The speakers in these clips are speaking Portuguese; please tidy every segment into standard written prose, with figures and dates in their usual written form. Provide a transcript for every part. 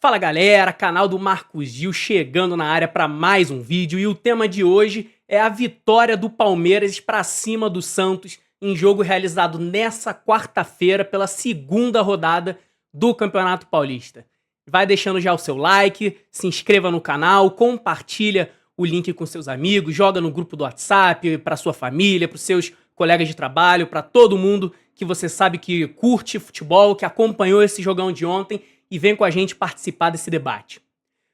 Fala galera, canal do Marcos Gil chegando na área para mais um vídeo e o tema de hoje é a vitória do Palmeiras para cima do Santos em jogo realizado nessa quarta-feira pela segunda rodada do Campeonato Paulista. Vai deixando já o seu like, se inscreva no canal, compartilha o link com seus amigos, joga no grupo do WhatsApp, para sua família, para os seus colegas de trabalho, para todo mundo que você sabe que curte futebol, que acompanhou esse jogão de ontem e vem com a gente participar desse debate.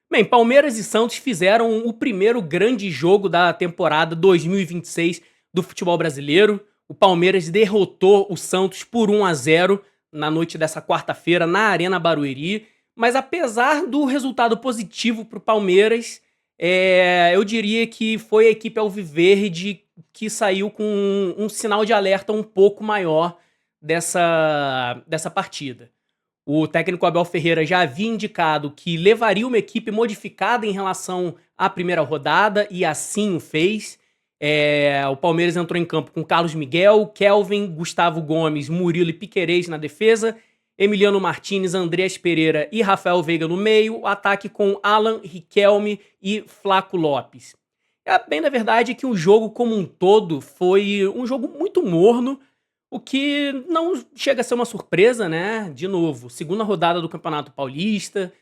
Bem, Palmeiras e Santos fizeram o primeiro grande jogo da temporada 2026 do futebol brasileiro. O Palmeiras derrotou o Santos por 1-0 na noite dessa quarta-feira na Arena Barueri. Mas apesar do resultado positivo para o Palmeiras, eu diria que foi a equipe alviverde que saiu com um sinal de alerta um pouco maior dessa partida. O técnico Abel Ferreira já havia indicado que levaria uma equipe modificada em relação à primeira rodada e assim o fez. O Palmeiras entrou em campo com Carlos Miguel, Kelvin, Gustavo Gomes, Murilo e Piquerez na defesa, Emiliano Martínez, Andreas Pereira e Rafael Veiga no meio, o ataque com Alan, Riquelme e Flaco Lopes. Bem, na verdade, é que o jogo como um todo foi um jogo muito morno, o que não chega a ser uma surpresa, né? De novo, segunda rodada do Campeonato Paulista,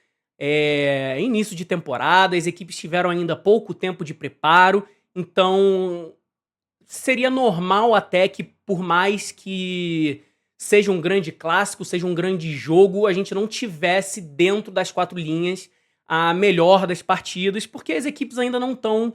início de temporada, as equipes tiveram ainda pouco tempo de preparo, então seria normal até que, por mais que seja um grande clássico, seja um grande jogo, a gente não tivesse dentro das quatro linhas a melhor das partidas, porque as equipes ainda não estão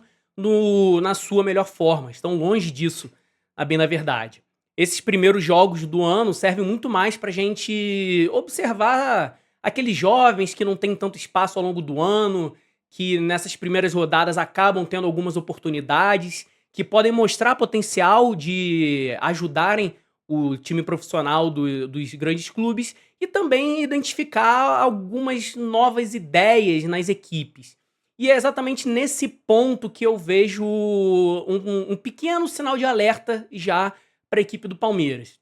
na sua melhor forma, estão longe disso, a bem da verdade. Esses primeiros jogos do ano servem muito mais para a gente observar aqueles jovens que não têm tanto espaço ao longo do ano, que nessas primeiras rodadas acabam tendo algumas oportunidades, que podem mostrar potencial de ajudarem o time profissional dos grandes clubes e também identificar algumas novas ideias nas equipes. E é exatamente nesse ponto que eu vejo um pequeno sinal de alerta já para a equipe do Palmeiras.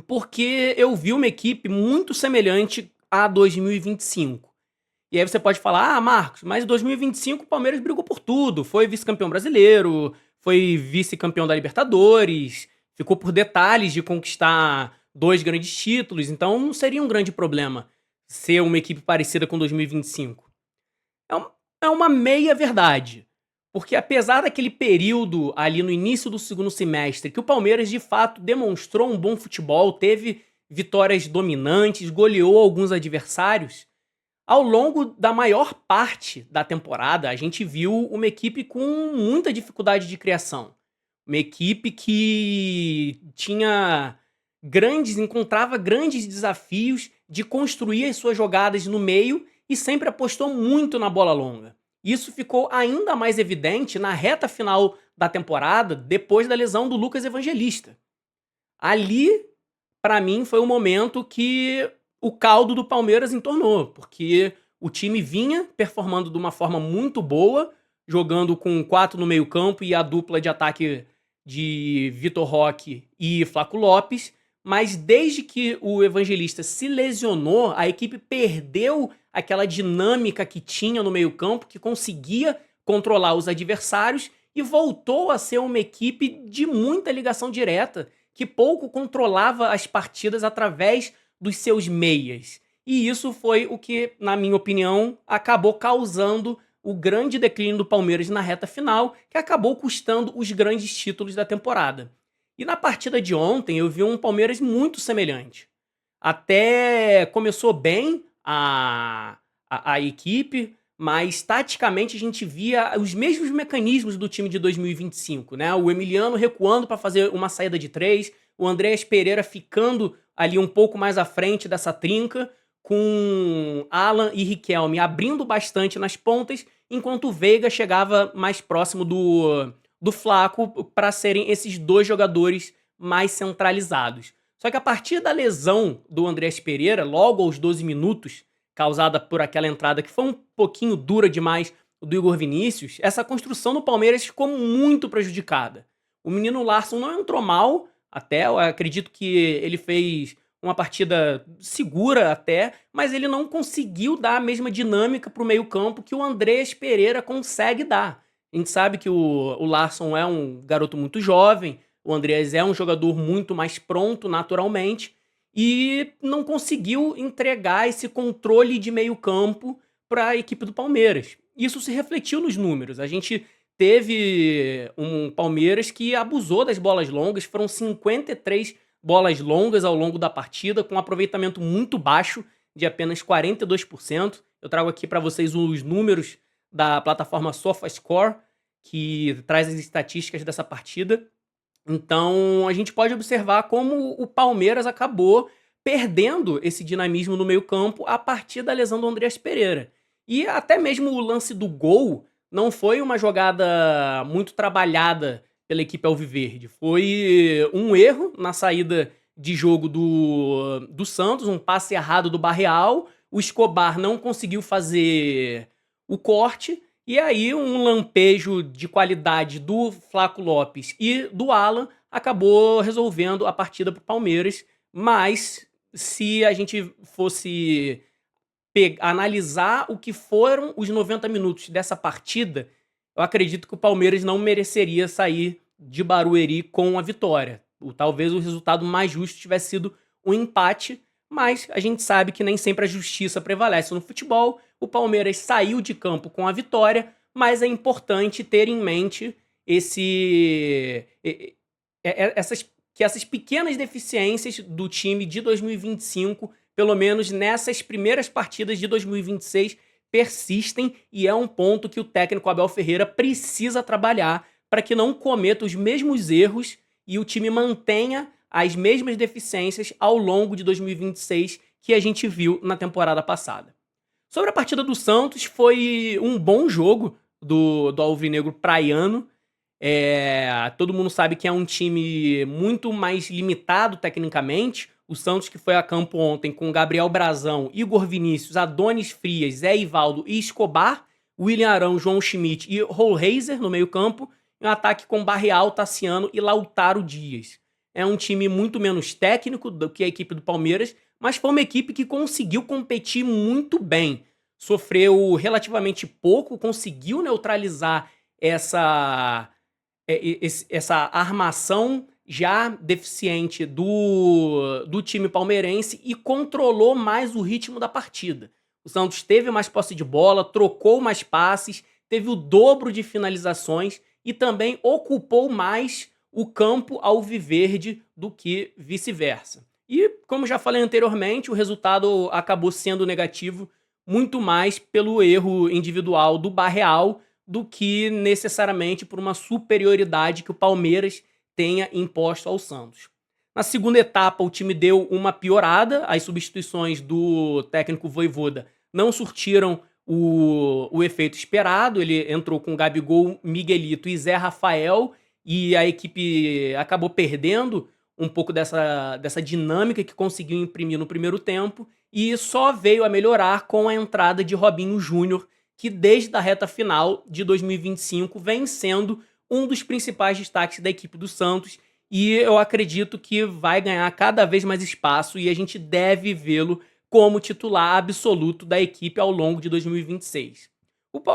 Porque eu vi uma equipe muito semelhante a 2025. E aí você pode falar, Marcos, mas em 2025 o Palmeiras brigou por tudo. Foi vice-campeão brasileiro, foi vice-campeão da Libertadores, ficou por detalhes de conquistar 2 grandes títulos, então não seria um grande problema ser uma equipe parecida com 2025. É uma meia-verdade. Porque apesar daquele período ali no início do segundo semestre que o Palmeiras de fato demonstrou um bom futebol, teve vitórias dominantes, goleou alguns adversários, ao longo da maior parte da temporada a gente viu uma equipe com muita dificuldade de criação. Uma equipe que encontrava grandes desafios de construir as suas jogadas no meio e sempre apostou muito na bola longa. Isso ficou ainda mais evidente na reta final da temporada, depois da lesão do Lucas Evangelista. Ali, para mim, foi o momento que o caldo do Palmeiras entornou, porque o time vinha performando de uma forma muito boa, jogando com 4 no meio-campo e a dupla de ataque de Vitor Roque e Flaco Lopes, mas desde que o Evangelista se lesionou, a equipe perdeu aquela dinâmica que tinha no meio-campo, que conseguia controlar os adversários e voltou a ser uma equipe de muita ligação direta, que pouco controlava as partidas através dos seus meias. E isso foi o que, na minha opinião, acabou causando o grande declínio do Palmeiras na reta final, que acabou custando os grandes títulos da temporada. E na partida de ontem eu vi um Palmeiras muito semelhante. Até começou bem a equipe, mas taticamente a gente via os mesmos mecanismos do time de 2025, né? O Emiliano recuando para fazer uma saída de 3, o Andreas Pereira ficando ali um pouco mais à frente dessa trinca, com Alan e Riquelme abrindo bastante nas pontas, enquanto o Veiga chegava mais próximo do Flaco para serem esses 2 jogadores mais centralizados. Só que a partir da lesão do Andreas Pereira, logo aos 12 minutos, causada por aquela entrada que foi um pouquinho dura demais do Igor Vinícius, essa construção do Palmeiras ficou muito prejudicada. O menino Larson não entrou mal, até eu acredito que ele fez uma partida segura até, mas ele não conseguiu dar a mesma dinâmica para o meio-campo que o Andreas Pereira consegue dar. A gente sabe que o Larsson é um garoto muito jovem, o Andreas é um jogador muito mais pronto naturalmente e não conseguiu entregar esse controle de meio-campo para a equipe do Palmeiras. Isso se refletiu nos números. A gente teve um Palmeiras que abusou das bolas longas, foram 53 bolas longas ao longo da partida, com um aproveitamento muito baixo, de apenas 42%. Eu trago aqui para vocês os números da plataforma SofaScore, que traz as estatísticas dessa partida. Então, a gente pode observar como o Palmeiras acabou perdendo esse dinamismo no meio-campo a partir da lesão do Andreas Pereira. E até mesmo o lance do gol não foi uma jogada muito trabalhada pela equipe alviverde. Foi um erro na saída de jogo do Santos, um passe errado do Barreal. O Escobar não conseguiu fazer o corte. E aí um lampejo de qualidade do Flaco Lopes e do Alan acabou resolvendo a partida para o Palmeiras. Mas se a gente fosse analisar o que foram os 90 minutos dessa partida, eu acredito que o Palmeiras não mereceria sair de Barueri com a vitória. Talvez o resultado mais justo tivesse sido um empate, mas a gente sabe que nem sempre a justiça prevalece no futebol. O Palmeiras saiu de campo com a vitória, mas é importante ter em mente essas pequenas deficiências do time de 2025, pelo menos nessas primeiras partidas de 2026, persistem, e é um ponto que o técnico Abel Ferreira precisa trabalhar para que não cometa os mesmos erros e o time mantenha as mesmas deficiências ao longo de 2026 que a gente viu na temporada passada. Sobre a partida do Santos, foi um bom jogo do Alvinegro praiano. Todo mundo sabe que é um time muito mais limitado tecnicamente. O Santos, que foi a campo ontem com Gabriel Brazão, Igor Vinícius, Adonis Frias, Zé Ivaldo e Escobar, William Arão, João Schmidt e Rollheiser no meio campo, e um ataque com Barreal, Tassiano e Lautaro Dias. É um time muito menos técnico do que a equipe do Palmeiras, mas foi uma equipe que conseguiu competir muito bem. Sofreu relativamente pouco, conseguiu neutralizar essa armação já deficiente do time palmeirense e controlou mais o ritmo da partida. O Santos teve mais posse de bola, trocou mais passes, teve o dobro de finalizações e também ocupou mais o campo alviverde do que vice-versa. E, como já falei anteriormente, o resultado acabou sendo negativo muito mais pelo erro individual do Barreal do que necessariamente por uma superioridade que o Palmeiras tenha imposto ao Santos. Na segunda etapa, o time deu uma piorada, as substituições do técnico Vojvoda não surtiram o efeito esperado. Ele entrou com Gabigol, Miguelito e Zé Rafael, e a equipe acabou perdendo um pouco dessa dinâmica que conseguiu imprimir no primeiro tempo, e só veio a melhorar com a entrada de Robinho Júnior, que desde a reta final de 2025 vem sendo um dos principais destaques da equipe do Santos, e eu acredito que vai ganhar cada vez mais espaço e a gente deve vê-lo como titular absoluto da equipe ao longo de 2026.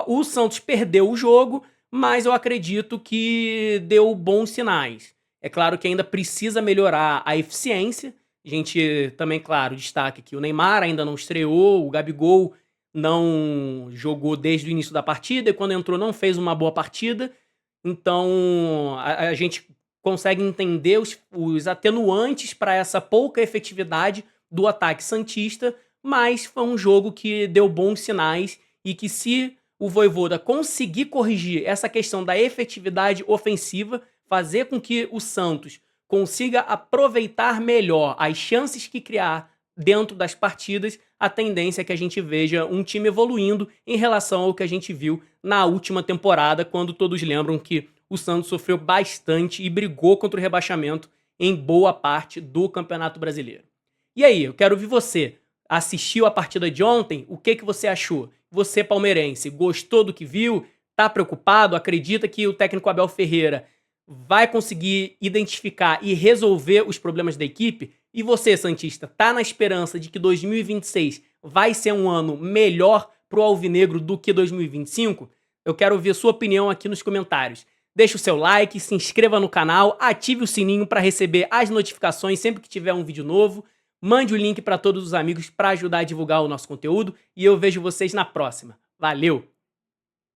O Santos perdeu o jogo, mas eu acredito que deu bons sinais. É claro que ainda precisa melhorar a eficiência. A gente também, claro, destaca que o Neymar ainda não estreou, o Gabigol não jogou desde o início da partida e quando entrou não fez uma boa partida. Então a gente consegue entender os atenuantes para essa pouca efetividade do ataque santista, mas foi um jogo que deu bons sinais e que, se o Vojvoda conseguir corrigir essa questão da efetividade ofensiva, fazer com que o Santos consiga aproveitar melhor as chances que criar dentro das partidas, a tendência é que a gente veja um time evoluindo em relação ao que a gente viu na última temporada, quando todos lembram que o Santos sofreu bastante e brigou contra o rebaixamento em boa parte do Campeonato Brasileiro. E aí, eu quero ouvir você. Assistiu a partida de ontem? O que você achou? Você, palmeirense, gostou do que viu? Tá preocupado? Acredita que o técnico Abel Ferreira vai conseguir identificar e resolver os problemas da equipe? E você, santista, tá na esperança de que 2026 vai ser um ano melhor pro Alvinegro do que 2025? Eu quero ouvir sua opinião aqui nos comentários. Deixe o seu like, se inscreva no canal, ative o sininho para receber as notificações sempre que tiver um vídeo novo. Mande o link para todos os amigos para ajudar a divulgar o nosso conteúdo e eu vejo vocês na próxima. Valeu!